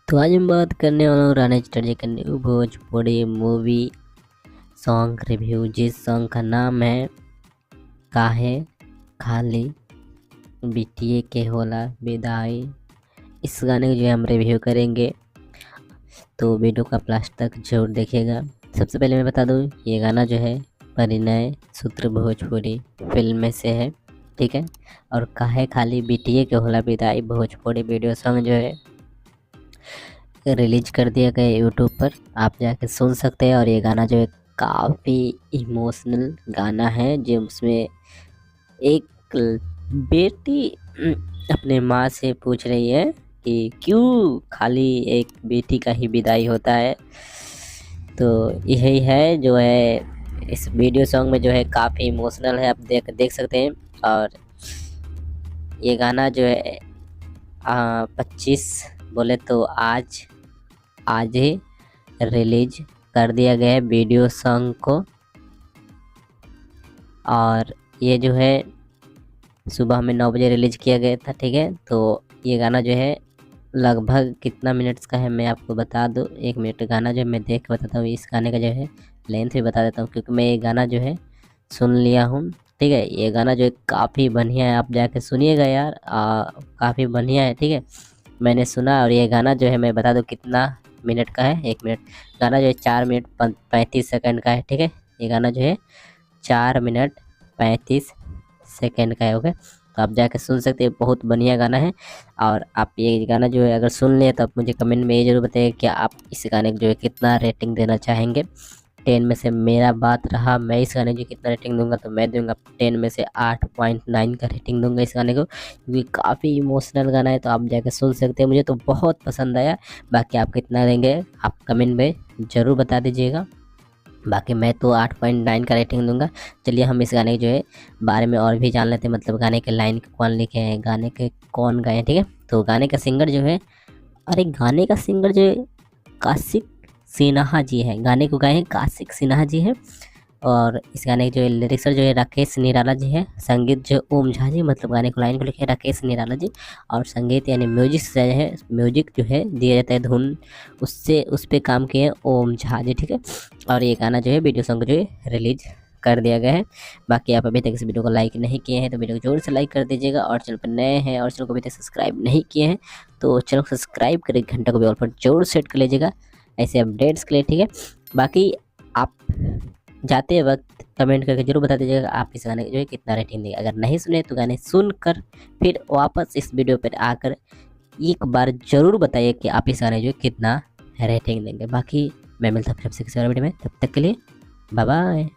तो आज हम बात करने वाला हूँ राणा चटर्जी का new Bhojpuri movie song review, जिस सॉन्ग का नाम है काहे खाली बिटिए के होला विदाई। इस गाने को जो है हम रिव्यू करेंगे, तो वीडियो का लास्ट तक जरूर देखिएगा। सबसे पहले मैं बता दूँ, ये गाना जो है परिणय सूत्र भोजपुरी फिल्म में से है, ठीक है। और काहे खाली बिटिए के होला विदाई भोजपुरी वीडियो सॉन्ग जो है रिलीज कर दिया गया यूट्यूब पर, आप जाके सुन सकते हैं। और ये गाना जो है काफ़ी इमोशनल गाना है, जो उसमें एक बेटी अपने माँ से पूछ रही है कि क्यों खाली एक बेटी का ही विदाई होता है। तो यही है जो है इस वीडियो सॉन्ग में, जो है काफ़ी इमोशनल है, आप देख सकते हैं। और ये गाना जो है 25 बोले तो आज ही रिलीज कर दिया गया है वीडियो सॉन्ग को। और ये जो है सुबह में 9 बजे रिलीज किया गया था, ठीक है। तो ये गाना जो है लगभग कितना मिनट्स का है मैं आपको बता दूँ। 1 मिनट गाना जो है मैं देख के बताता हूँ, इस गाने का जो है लेंथ भी बता देता हूँ, क्योंकि मैं ये गाना जो है सुन लिया हूँ, ठीक है। ये गाना जो है काफ़ी बढ़िया है, आप जाके सुनिएगा यार, काफ़ी बढ़िया है, ठीक है। मैंने सुना और ये गाना जो है मैं बता दूँ कितना मिनट का है। 1 मिनट गाना जो है 4 मिनट 35 सेकंड का है, ठीक है। ये गाना जो है 4 मिनट 35 सेकंड का है, ओके। तो आप जाके सुन सकते हैं, बहुत बढ़िया गाना है। और आप ये गाना जो है अगर सुन लिए तो आप मुझे कमेंट में ये जरूर बताइए कि आप इस गाने को जो है कितना रेटिंग देना चाहेंगे। 10 में से मेरा बात रहा, मैं इस गाने को कितना रेटिंग दूंगा, तो मैं दूंगा 10 में से 8.9 का रेटिंग दूंगा इस गाने को, क्योंकि काफ़ी इमोशनल गाना है। तो आप जाकर सुन सकते हैं, मुझे तो बहुत पसंद आया। बाकी आप कितना देंगे आप कमेंट में ज़रूर बता दीजिएगा। बाकी मैं तो 8.9 का रेटिंग दूंगा। चलिए हम इस गाने के जो है बारे में और भी जान लेते हैं, मतलब गाने के लाइन कौन लिखे हैं, गाने के कौन गाए हैं, ठीक है। तो गाने का सिंगर जो है, अरे गाने का सिंगर जो है काशिक सिन्हा जी हैं, गाने को गाए हैं काशिक सिन्हा जी हैं। और इस गाने के जो है लिरिक्सर जो है राकेश निराला जी है, संगीत जो ओम झा जी, मतलब गाने को लाइन को लिखे राकेश निराला जी। और संगीत यानी म्यूजिक जो है, म्यूजिक जो है दिया जाता है धुन, उससे उस पर काम किए हैं ओम झा जी, ठीक है। और ये गाना जो है वीडियो सॉन्ग जो है रिलीज कर दिया गया है। बाकी आप अभी तक इस वीडियो को लाइक नहीं किए हैं तो वीडियो को जोर से लाइक कर दीजिएगा। और चैनल पर नए हैं और चैनल को अभी तक सब्सक्राइब नहीं किए हैं तो चैनल को सब्सक्राइब करके घंटा को भी ऑल पर जोर सेट कर लीजिएगा ऐसे अपडेट्स के लिए, ठीक है। बाकी आप जाते वक्त कमेंट करके जरूर बता दीजिएगा आप इस गाने जो है कितना रेटिंग देंगे। अगर नहीं सुने तो गाने सुनकर फिर वापस इस वीडियो पर आकर एक बार जरूर बताइए कि आप इस गाने जो है कितना रेटिंग देंगे। बाकी मैं मिलता हूँ फिर आपसे किसी और वीडियो में, तब तक के लिए बाय बाय।